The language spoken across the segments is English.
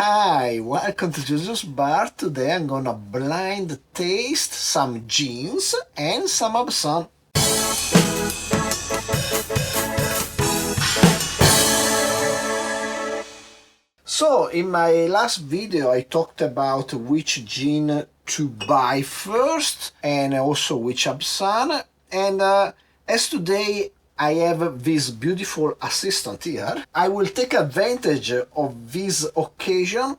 Hi, welcome to Jojo's Bar. Today I'm gonna blind taste some gins and some Absinthe. So in my last video I talked about which gin to buy first and also which Absinthe, and as today I have this beautiful assistant here, I will take advantage of this occasion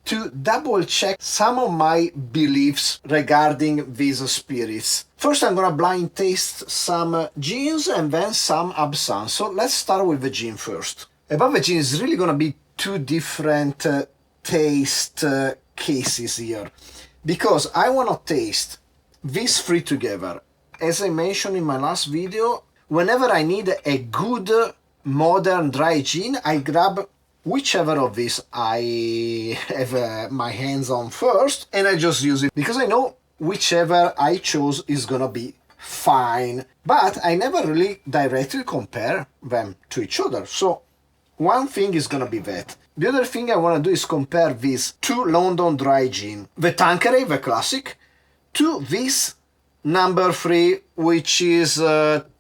to double check some of my beliefs regarding these spirits. First I'm gonna blind taste some gins and then some Absinthe. So let's start with the gin first. About the gin is really gonna be two different taste cases here, because I wanna taste these three together. As I mentioned in my last video, whenever I need a good modern dry gin, I grab whichever of these I have my hands on first and I just use it, because I know whichever I chose is gonna be fine, but I never really directly compare them to each other. So one thing is gonna be that. The other thing I wanna do is compare these two London dry gin, the Tanqueray, the classic, to this number 3, which is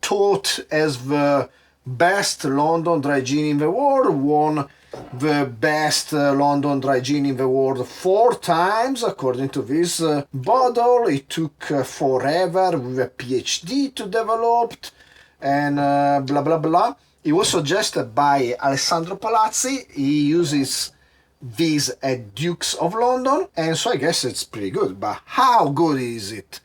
thought as the best London dry gin in the world, won the best London dry gin in the world 4 times according to this bottle. It took forever with a PhD to develop, and blah blah blah. It was suggested by Alessandro Palazzi. He uses these at Dukes of London, and so I guess it's pretty good. But how good is it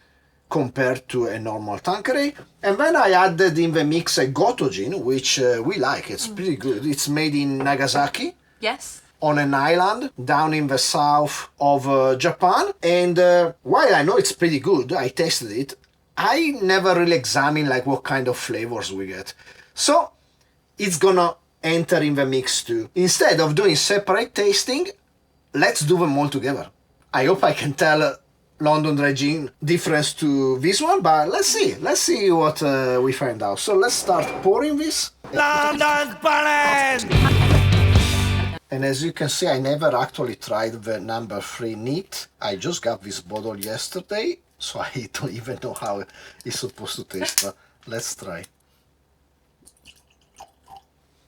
compared to a normal Tanqueray? And then I added in the mix a Goto gin, which we like. It's pretty good. It's made in Nagasaki. Yes. On an island down in the south of Japan. And while I know it's pretty good, I tasted it, I never really examined like what kind of flavors we get. So it's gonna enter in the mix too. Instead of doing separate tasting, let's do them all together. I hope I can tell London dry gin difference to this one, but let's see what we find out. So let's start pouring this. London's burning! And as you can see, I never actually tried the number 3 neat. I just got this bottle yesterday, so I don't even know how it's supposed to taste, but let's try.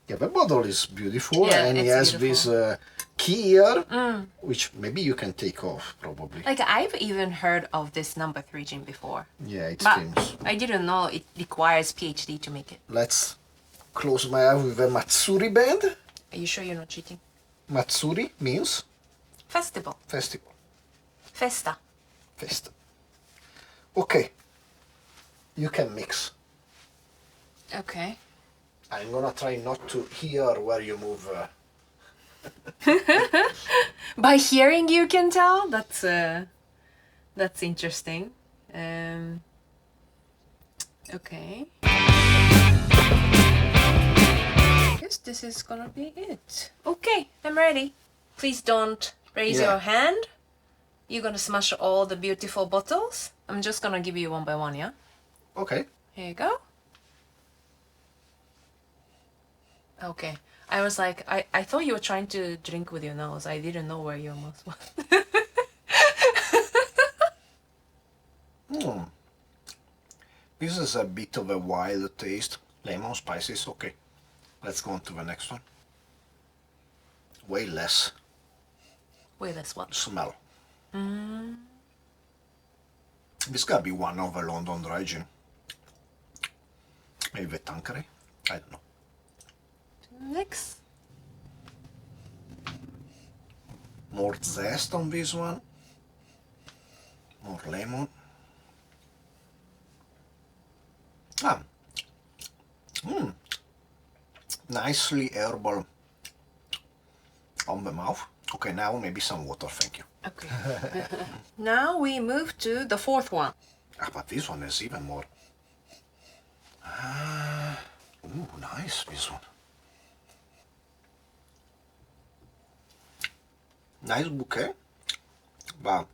Yeah, the bottle is beautiful, Yeah, and it it's has beautiful. this key here, which maybe you can take off, probably. Like, I've even heard of this number 3 gin before. Yeah, it's But famous. I didn't know it requires PhD to make it. Let's close my eye with a Matsuri band. Are you sure you're not cheating? Matsuri means Festival. festival, Festa. festa. Okay, you can mix. Okay. I'm gonna try not to hear where you move. By hearing you can tell? That's interesting. Okay. I guess this is gonna be it. Okay, I'm ready. Please don't raise Yeah. your hand. You're gonna smash all the beautiful bottles. I'm just gonna give you one by one, yeah? Okay. Here you go. Okay. I was like, I thought you were trying to drink with your nose. I didn't know where your mouth was. This is a bit of a wild taste. Lemon spices, okay. Let's go on to the next one. Way less Wait, that's what? smell. This gotta be one of the London dry gin. Maybe the Tanqueray? I don't know. Next. More zest on this one. More lemon. Nicely herbal on the mouth. Okay, now maybe some water, thank you. Okay. Now we move to the 4th one. But this one is even more. Ooh, nice, this one. Nice bouquet, but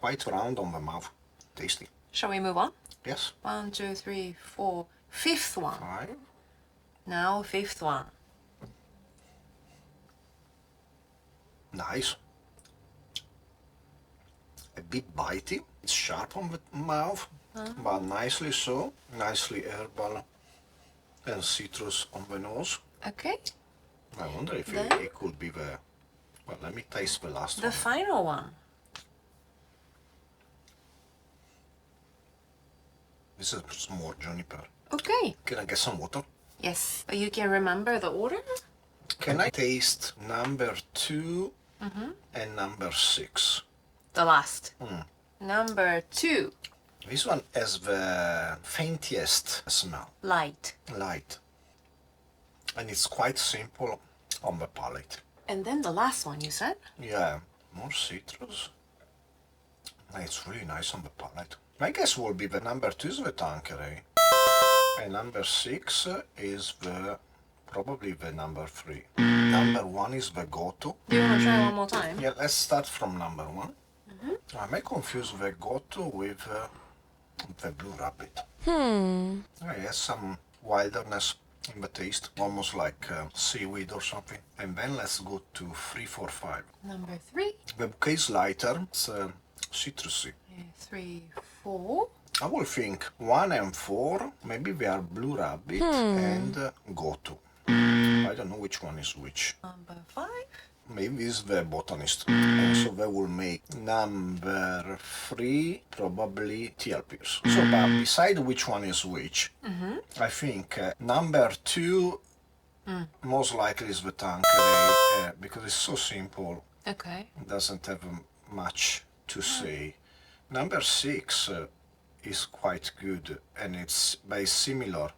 quite round on the mouth. Tasty. Shall we move on? Yes. 1, 2, 3, 4. 5th one. 5. Now 5th one. Nice. bit bitey. It's sharp on the mouth, but nicely so. Nicely herbal and citrus on the nose. Okay. I wonder if Then? it could be the... Well, let me taste the last The one. final one. This is more juniper. Okay. Can I get some water? Yes. But you can remember the order? Can I taste number 2 and number 6? The last. Number 2. This one has the faintest smell, Light. light. And it's quite simple on the palate. And then the last one you said? Yeah, more citrus. It's really nice on the palate. My guess will be the number 2 is the Tanqueray. And number 6 is probably the number 3. Number 1 is the Goto. Do you want to try one more time? Yeah, let's start from number 1. I may confuse the Goto with the Blue Rabbit. It has some wilderness in the taste, almost like seaweed or something. And then let's go to 3, 4, 5. Number 3. The bouquet is lighter, it's citrusy. 3, 4. I will think 1 and 4, maybe they are Blue Rabbit and Goto. I don't know which one is which. Number 5. Maybe it's the Botanist. And so they will make number 3 probably TL Pearce. So, but beside which one is which, I think number 2 most likely is the Tanqueray because it's so simple, Okay. doesn't have much to say. Number 6 is quite good and it's very similar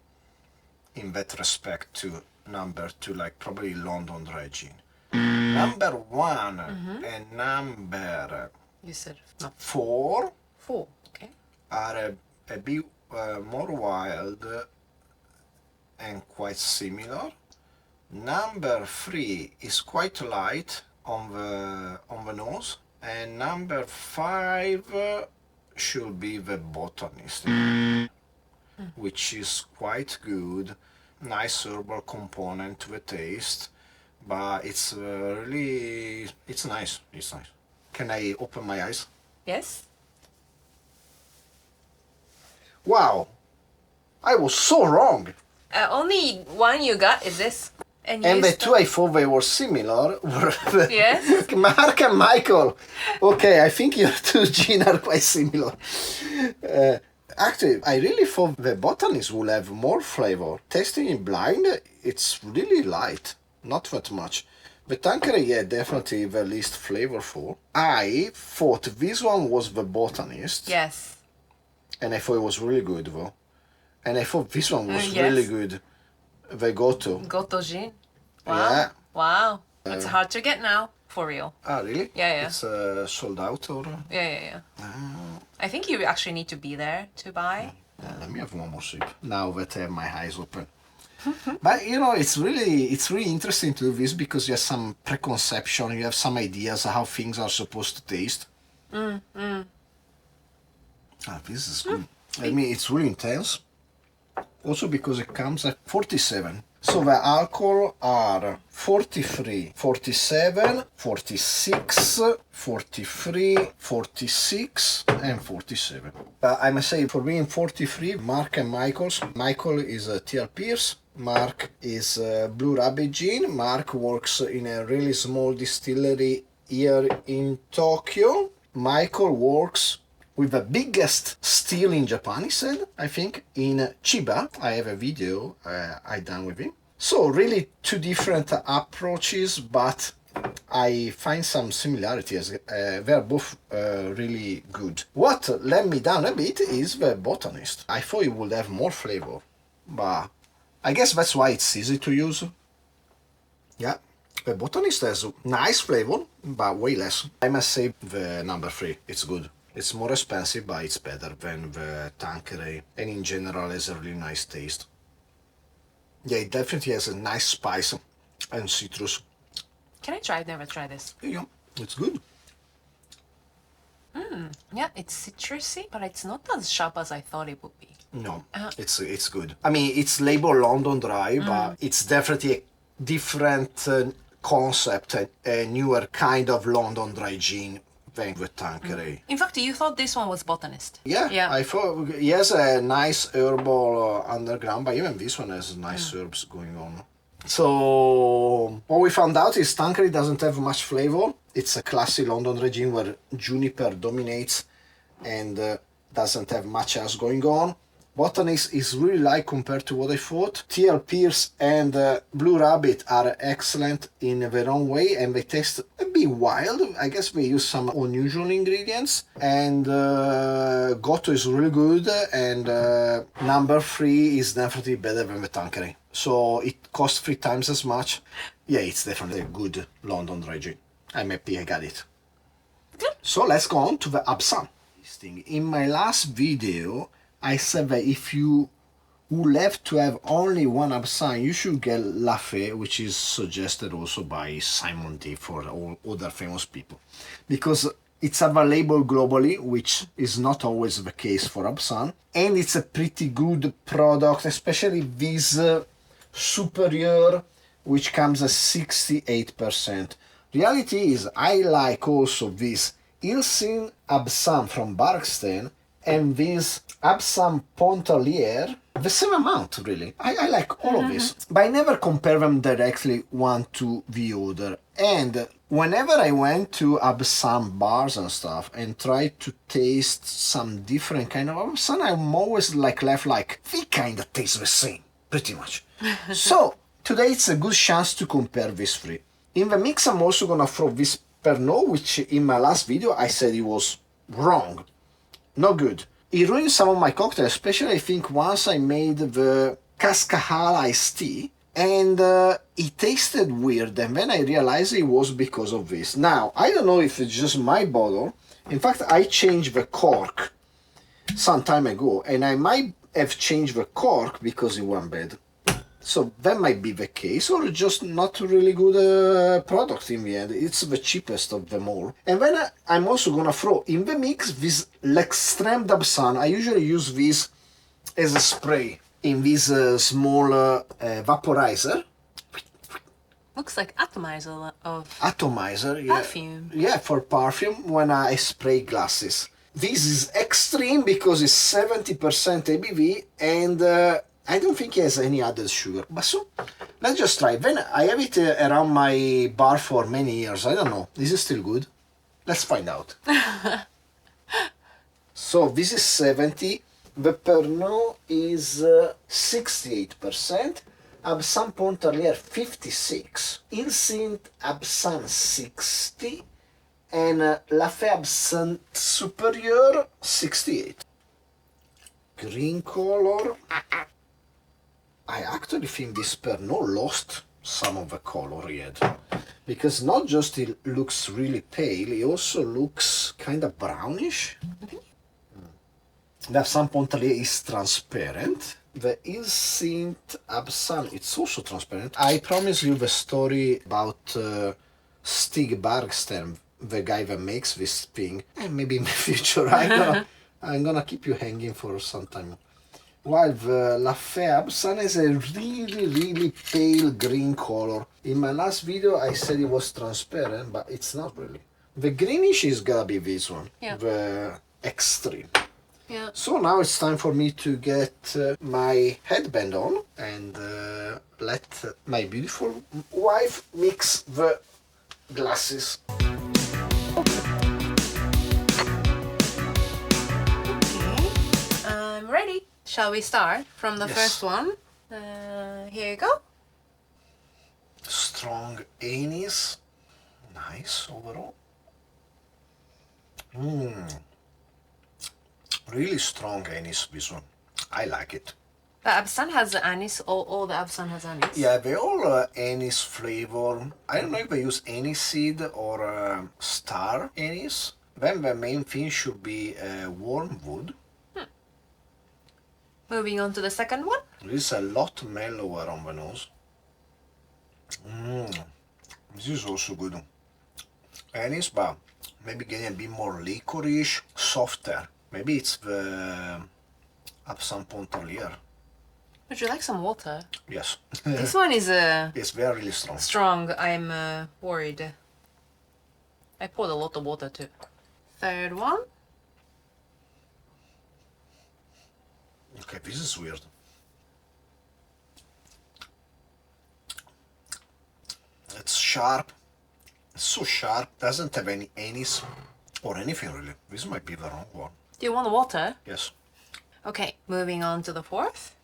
in that respect to number 2, like probably London Dry gin. Number 1 and number You said no. 4 4. Okay. are a bit more wild and quite similar. Number 3 is quite light on the nose, and number 5 should be the Botanist, which is quite good, nice herbal component to the taste, but it's really, it's nice, it's nice. Can I open my eyes? Yes. Wow, I was so wrong. Only one you got is this. And And you the two I thought they were similar were Yes. Mark and Michael. Okay, I think your two gin are quite similar. Actually, I really thought the Botanist will have more flavor. Tasting it blind, it's really light, not that much. The Tanqueray, yeah, definitely the least flavorful. I thought this one was the Botanist, Yes. and I thought it was really good though. And I thought this one was Yes. really good. The Goto. Goto gin. Wow. Yeah. Wow. It's hard to get now. For real. Ah, really? Yeah, yeah. It's sold out or? Yeah. I think you actually need to be there to buy. Let me have one more sip. Now that I have my eyes open. But you know, it's really interesting to do this because you have some preconception, you have some ideas of how things are supposed to taste. Ah, this is good. I mean, it's really intense. Also because it comes at 47. So the alcohol are 43, 47, 46, 43, 46 and 47. I must say, for being 43, Mark and Michael's. Michael is TL Pearce. Mark is Blue Rabbit Gin. Mark works in a really small distillery here in Tokyo. Michael works with the biggest still in Japan, he said, I think, in Chiba. I have a video I done with him. So really two different approaches, but I find some similarities. They're both really good. What let me down a bit is the Botanist. I thought it would have more flavor, but I guess that's why it's easy to use. Yeah, the Botanist has nice flavor, but way less. I must say the number 3, it's good. It's more expensive, but it's better than the Tanqueray, and in general has a really nice taste. Yeah, it definitely has a nice spice and citrus. Can I try? I've never tried this. Yeah, it's good. Yeah, it's citrusy, but it's not as sharp as I thought it would be. No, it's good. I mean, it's labeled London Dry, but it's definitely a different concept, a newer kind of London Dry gin than the Tanqueray. In fact, you thought this one was Botanist. Yeah, I thought he has a nice herbal underground, but even this one has nice herbs going on. So what we found out is Tanqueray doesn't have much flavor. It's a classic London regime where juniper dominates and doesn't have much else going on. Botanist is really light compared to what I thought. TL Pearce and Blue Rabbit are excellent in their own way, and they taste a bit wild. I guess they use some unusual ingredients. And Goto is really good, and number 3 is definitely better than the Tanqueray. So it costs 3 times as much. Yeah, it's definitely a good London Dry gin. I'm happy I got it. So let's go on to the Absinthe. In my last video, I said that if you would have to have only one Absinthe, you should get La Fée, which is suggested also by Simon D for all other famous people. Because it's available globally, which is not always the case for Absinthe. And it's a pretty good product, especially this Superieur, which comes at 68%. Reality is, I like also this Ilsin Absinthe from Bareksten and this Absinthe Pontarlier, the same amount really. I like all of this, but I never compare them directly one to the other. And whenever I went to Absinthe bars and stuff and tried to taste some different kind of Absinthe, I'm always left like, they kind of taste the same, pretty much. So today it's a good chance to compare these three. In the mix I'm also gonna throw this Pernod, which in my last video I said it was wrong. No good. It ruined some of my cocktails, especially I think once I made the Cascahal iced tea and it tasted weird, and then I realized it was because of this. Now, I don't know if it's just my bottle. In fact, I changed the cork some time ago, and I might have changed the cork because it went bad. So that might be the case, or just not really good product in the end. It's the cheapest of them all. And then I'm also gonna throw in the mix this L'Extrême d'Absinthe. I usually use this as a spray in this small vaporizer. Looks like atomizer of Atomizer, yeah. perfume. Yeah, for perfume when I spray glasses. This is extreme because it's 70% ABV and I don't think it has any added sugar, but so let's just try. Then I have it around my bar for many years. I don't know. Is it still good? Let's find out. So this is 70. The Pernod is 68%. Absinthe Pontarlier 56. Ilsin Absinthe 60. And La Fée Absinthe Superieur 68. Green color. I actually think this Pernod lost some of the color he had. Because not just it looks really pale, it also looks kind of brownish. The Absinthe Pontarlier is transparent. The Ilsin Absinthe, it's also transparent. I promise you the story about Stig Bareksten, the guy that makes this thing. And maybe in the future I'm gonna keep you hanging for some time. While the La Fée Absinthe is a really pale green color. In my last video I said it was transparent, but it's not really. The greenish is gonna be this one, the extreme. Yeah. So now it's time for me to get my headband on and let my beautiful wife mix the glasses. I'm ready. Shall we start from the first one? Here you go. Strong anise. Nice overall. Really strong anise, this one. I like it. The Absinthe has anise, all the Absinthe has anise. Yeah, they all anise flavor. I don't know if they use anise seed or star anise. Then the main thing should be wormwood. Moving on to the second one. This is a lot mellower on the nose. This is also good. Anise, but maybe getting a bit more licorice, softer. Maybe it's the Absinthe Pontarlier. Would you like some water? Yes. This one is It's very really strong. strong. I'm worried. I poured a lot of water too. Third one. Okay, this is weird. It's sharp. It's so sharp. Doesn't have any anise or anything really. This might be the wrong one. Do you want water? Yes. Okay, moving on to the fourth.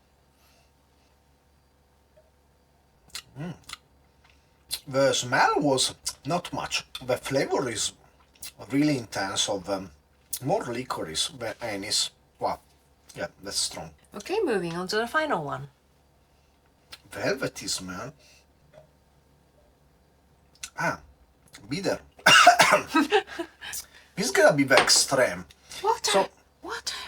The smell was not much. The flavor is really intense of more licorice than anise. Wow. Yeah, that's strong. Okay, moving on to the final one. Velvety smell. Ah, bitter. This is gonna be the extreme. Water.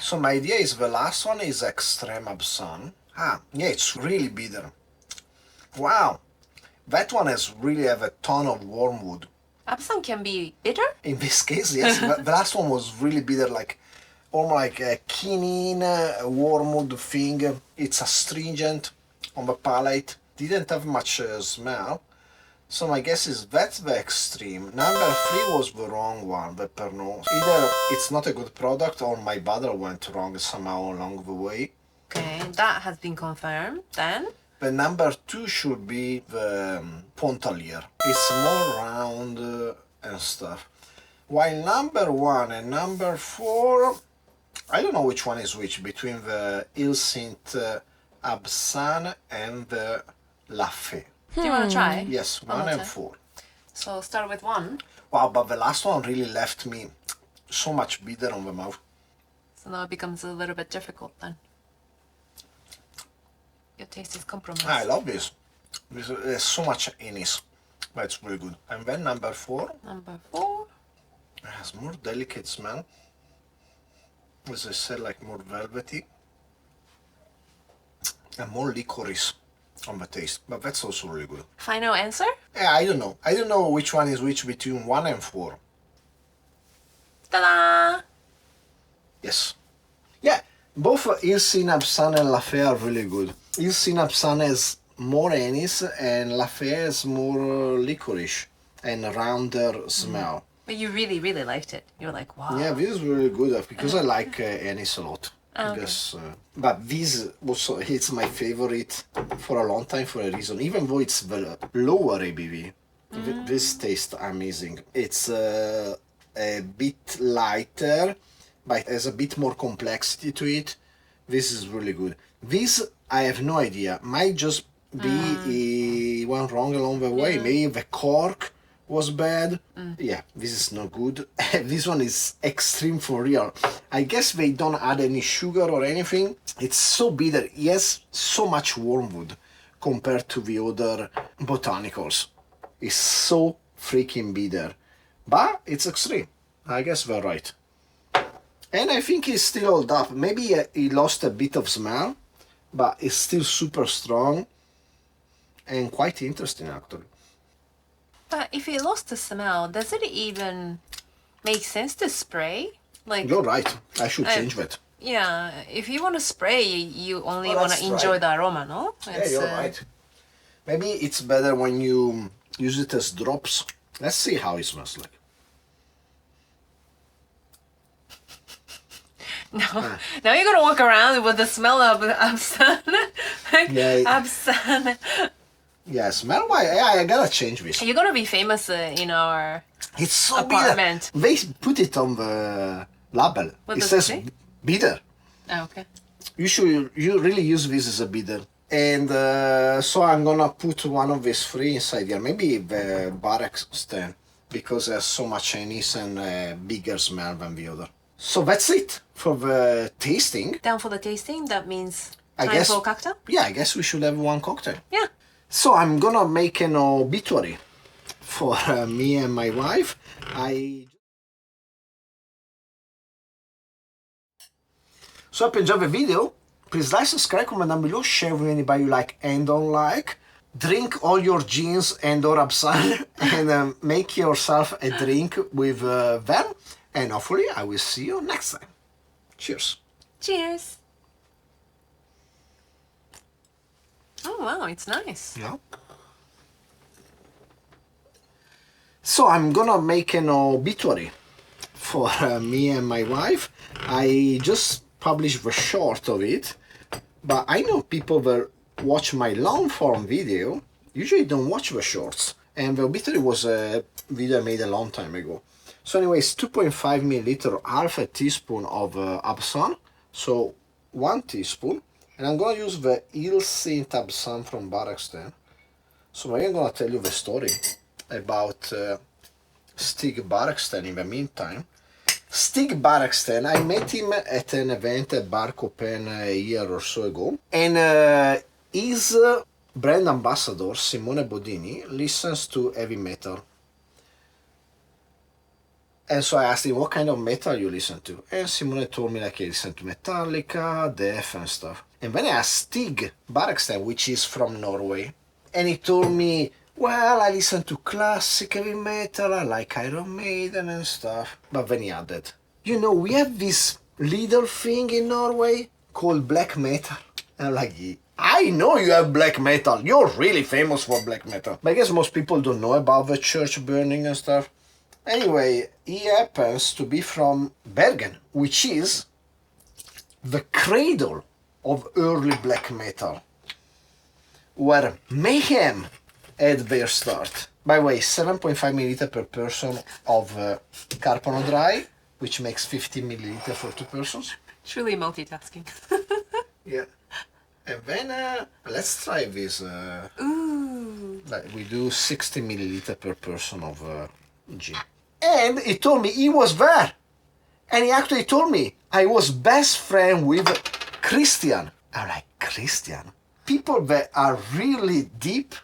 So my idea is the last one is extreme absinthe. Ah, yeah, it's really bitter. Wow, that one has really have a ton of wormwood. Absinthe can be bitter? In this case, yes, the last one was really bitter, like almost like a quinine, wormwood thing. It's astringent on the palate. Didn't have much smell. So my guess is that's the extreme. Number 3 was the wrong one, the Pernod. Either it's not a good product or my bottle went wrong somehow along the way. Okay, that has been confirmed. Then? The number 2 should be the Pontarlier. It's more round and stuff. While number 1 and number 4, I don't know which one is which, between the Absinthe Absinthe and the La Fée. Do you want to try? Yes, 1 and Okay. 4. So start with 1. Wow, but the last one really left me so much bitter on the mouth. So now it becomes a little bit difficult then. Your taste is compromised. I love this. There's so much anise, but it's really good. And then number 4, Number 4. it has more delicate smell. As I said, like more velvety. And more licorice on the taste, but that's also really good. Final answer? Yeah, I don't know. I don't know which one is which between 1 and 4. Ta-da! Yes. Yeah, both Il Absinthe and La Fée are really good. Il Absinthe has more anise and La Fée has more licorice and rounder smell. But you really, really liked it. You were like, wow. Yeah, this is really good because I like anise a lot. Oh, okay. Because, but this also it's my favorite for a long time for a reason. Even though it's the lower ABV, this tastes amazing. It's a bit lighter, but it has a bit more complexity to it. This is really good. This I have no idea. Might just be it went wrong along the way. Maybe the cork was bad. Yeah, this is not good. This one is extreme for real. I guess they don't add any sugar or anything. It's so bitter. Yes, so much wormwood compared to the other botanicals. It's so freaking bitter. But it's extreme. I guess they're right. And I think it's still hold up. Maybe it lost a bit of smell, but it's still super strong and quite interesting actually. But if you lost the smell, does it even make sense to spray? Like, You're right. I should change that. yeah, if you want to spray, you only Oh, want that's to enjoy right. the aroma, no? Yeah, you're right. Maybe it's better when you use it as drops. Let's see how it smells like. No, now you're gonna walk around with the smell of absinthe. Yeah. Absinthe. Yeah, smell wise. Yeah, I gotta change this. You're gonna be famous in our It's so apartment. bitter. They put it on the label. What It does it says say? bitter. Oh, okay. You really use this as a bitter. And so I'm gonna put one of these 3 inside here. Maybe the Bareksten, because there's so much anise and bigger smell than the other. So that's it for the tasting. Down for the tasting. That means I time guess- for cocktail. Yeah, I guess we should have one cocktail. Yeah. So I'm gonna make an obituary for me and my wife. So hope you enjoyed the video. Please like, subscribe, comment down below, share with anybody you like and don't like. Drink all your gins and or absinthe and make yourself a drink with them. And hopefully I will see you next time. Cheers. Cheers. Oh wow, it's nice. Yeah. So I'm gonna make an obituary for me and my wife. I just published the short of it, but I know people that watch my long form video usually don't watch the shorts, and the obituary was a video I made a long time ago. So anyways, 2.5 milliliter, half a teaspoon of Absinthe, so 1 teaspoon, and I'm gonna use the Absinthe Absinthe from Bareksten. So I'm gonna tell you the story about Stig Bareksten in the meantime. Stig Bareksten, I met him at an event at Bar Copen a year or so ago, and his brand ambassador, Simone Bodini, listens to heavy metal. And so I asked him, what kind of metal you listen to? And Simone told me like he listened to Metallica, Death and stuff. And then I asked Stig Bareksten, which is from Norway, and he told me, well, I listen to classic heavy metal, I like Iron Maiden and stuff. But then he added, you know, we have this little thing in Norway called black metal. And I'm like, I know you have black metal, you're really famous for black metal. But I guess most people don't know about the church burning and stuff. Anyway, he happens to be from Bergen, which is the cradle of early black metal, where Mayhem had their start. By the way, 7.5 milliliter per person of Pernod Dry, which makes 50 milliliter for 2 persons. Truly multitasking. Yeah. And then let's try this. Ooh. We do 60 milliliter per person of gin. And he told me he was there. And he actually told me I was best friend with Christian. I'm like, Christian? People that are really deep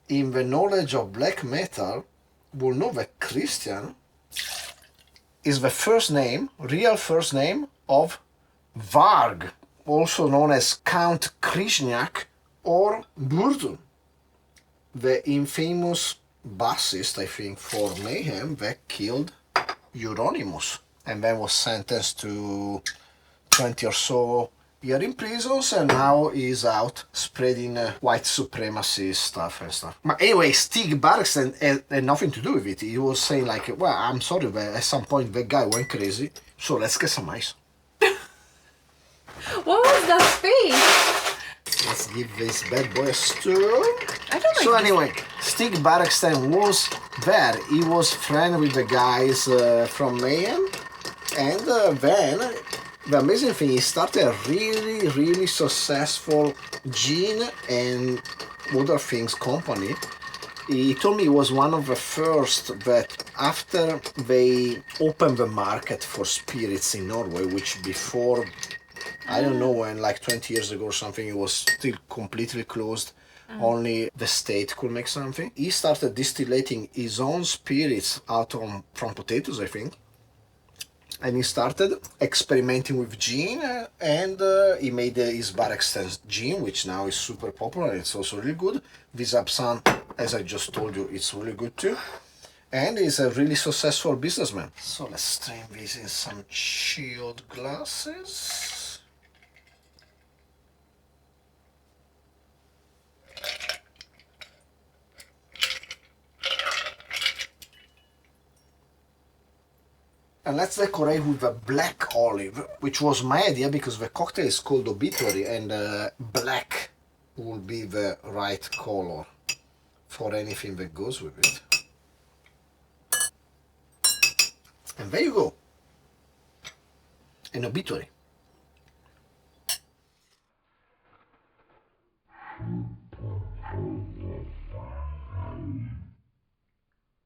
in the knowledge of black metal will know that Christian is the first name, real first name of Varg, also known as Count Krishniak or Burton, the infamous bassist, I think, for Mayhem that killed Euronymous and then was sentenced to 20 or so years in prisons, and now he's out spreading white supremacy stuff and stuff. But anyway, Stig Bareksten had nothing to do with it. He was saying like, well, I'm sorry, but at some point the guy went crazy, so let's get some ice. What was that face? Let's give this bad boy a stir. I don't like So this. anyway, Stig Bareksten was there. He was friend with the guys from Mayhem, and then the amazing thing, he started a really successful gin and other things company. He told me he was one of the first that after they opened the market for spirits in Norway, which before, I don't know when, like 20 years ago or something, it was still completely closed. Only the state could make something. He started distillating his own spirits from potatoes, I think. And he started experimenting with gin, and he made his Bareksten gin, which now is super popular. It's also really good. This Absinthe, as I just told you, it's really good too. And he's a really successful businessman. So let's strain this in some chilled glasses. And let's decorate with a black olive, which was my idea because the cocktail is called Obituary, and black will be the right color for anything that goes with it. And there you go. An Obituary.